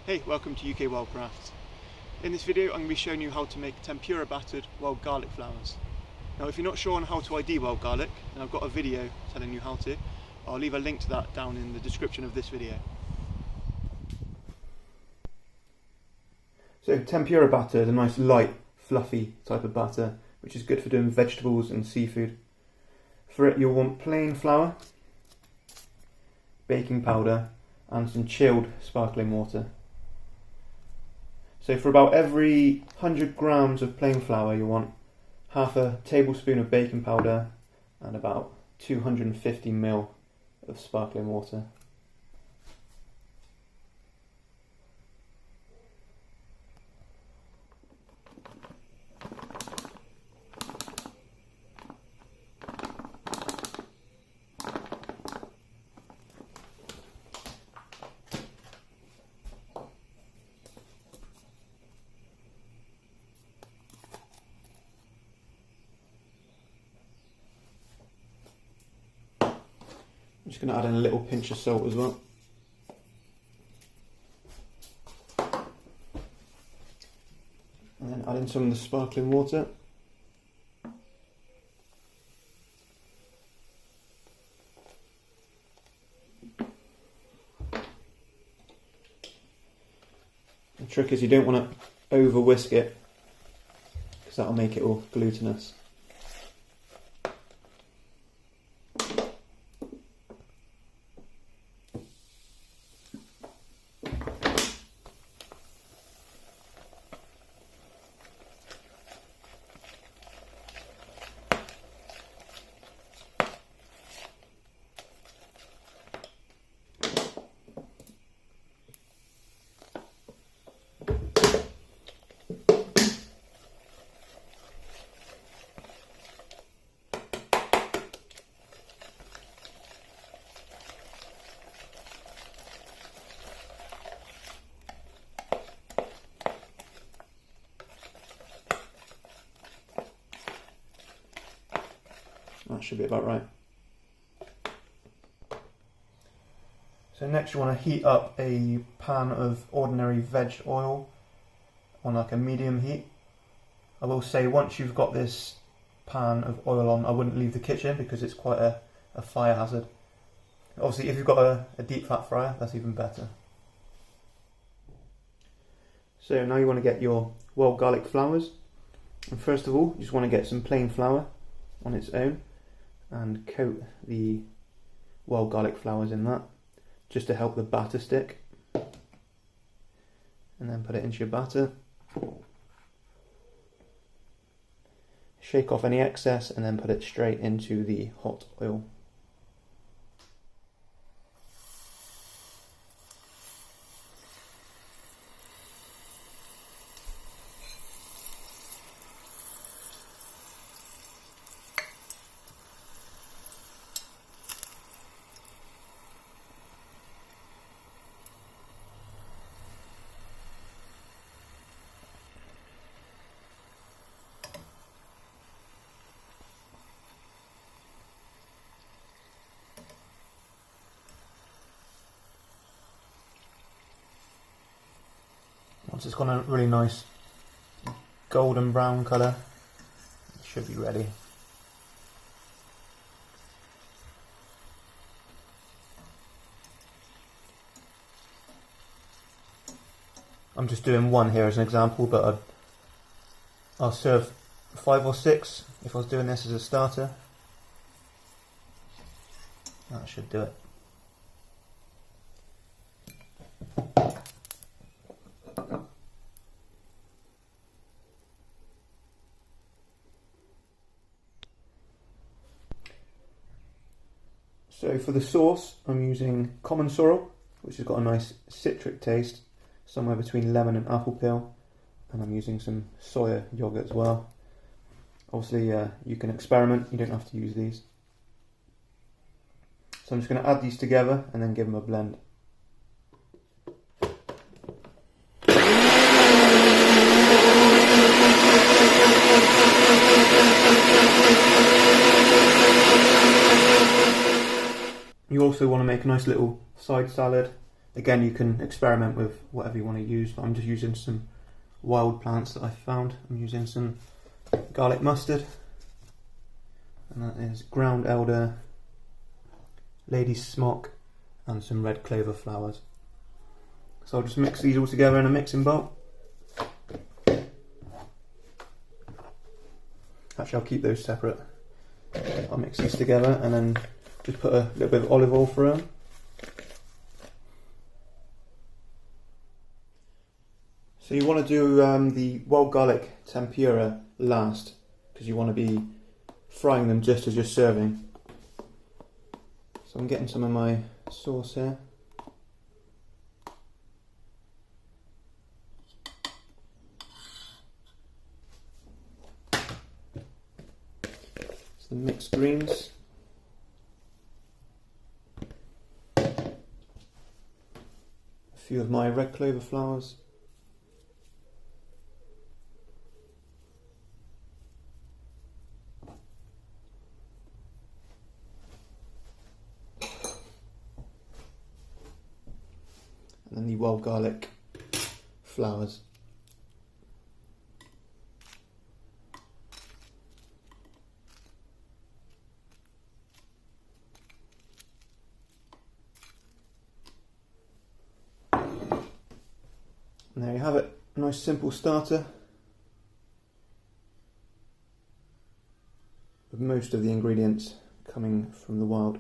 Hey, welcome to UK Wild Crafts. In this video I'm going to be showing you how to make tempura battered wild garlic flowers. Now if you're not sure on how to ID wild garlic, then I've got a video telling you how to. I'll leave a link to that down in the description of this video. So tempura batter is a nice light, fluffy type of batter which is good for doing vegetables and seafood. For it you'll want plain flour, baking powder and some chilled sparkling water. So for about every 100 grams of plain flour you want half a tablespoon of baking powder and about 250 ml of sparkling water. I'm just going to add in a little pinch of salt as well. And then add in some of the sparkling water. The trick is you don't want to over whisk it because that'll make it all glutinous. That should be about right. So next you want to heat up a pan of ordinary veg oil on like a medium heat. I will say once you've got this pan of oil on, I wouldn't leave the kitchen because it's quite a fire hazard. Obviously if you've got a deep fat fryer, that's even better. So now you want to get your wild garlic flowers, and first of all you just want to get some plain flour on its own and coat the wild garlic flowers in that just to help the batter stick, and then put it into your batter, shake off any excess and then put it straight into the hot oil. Once it's got a really nice golden brown colour, it should be ready. I'm just doing one here as an example, but I'll serve 5 or 6 if I was doing this as a starter. That should do it. So for the sauce, I'm using common sorrel, which has got a nice citric taste, somewhere between lemon and apple peel, and I'm using some soya yogurt as well. Obviously you can experiment, you don't have to use these. So I'm just going to add these together and then give them a blend. You also want to make a nice little side salad. Again, you can experiment with whatever you want to use, but I'm just using some wild plants that I found. I'm using some garlic mustard, and that is ground elder, lady's smock, and some red clover flowers. So I'll just mix these all together in a mixing bowl. Actually, I'll keep those separate. I'll mix these together and then just put a little bit of olive oil through them. So you want to do the wild garlic tempura last, because you want to be frying them just as you're serving. So I'm getting some of my sauce here. Some mixed greens. A few of my red clover flowers. And then the wild garlic flowers. And there you have it, a nice simple starter with most of the ingredients coming from the wild.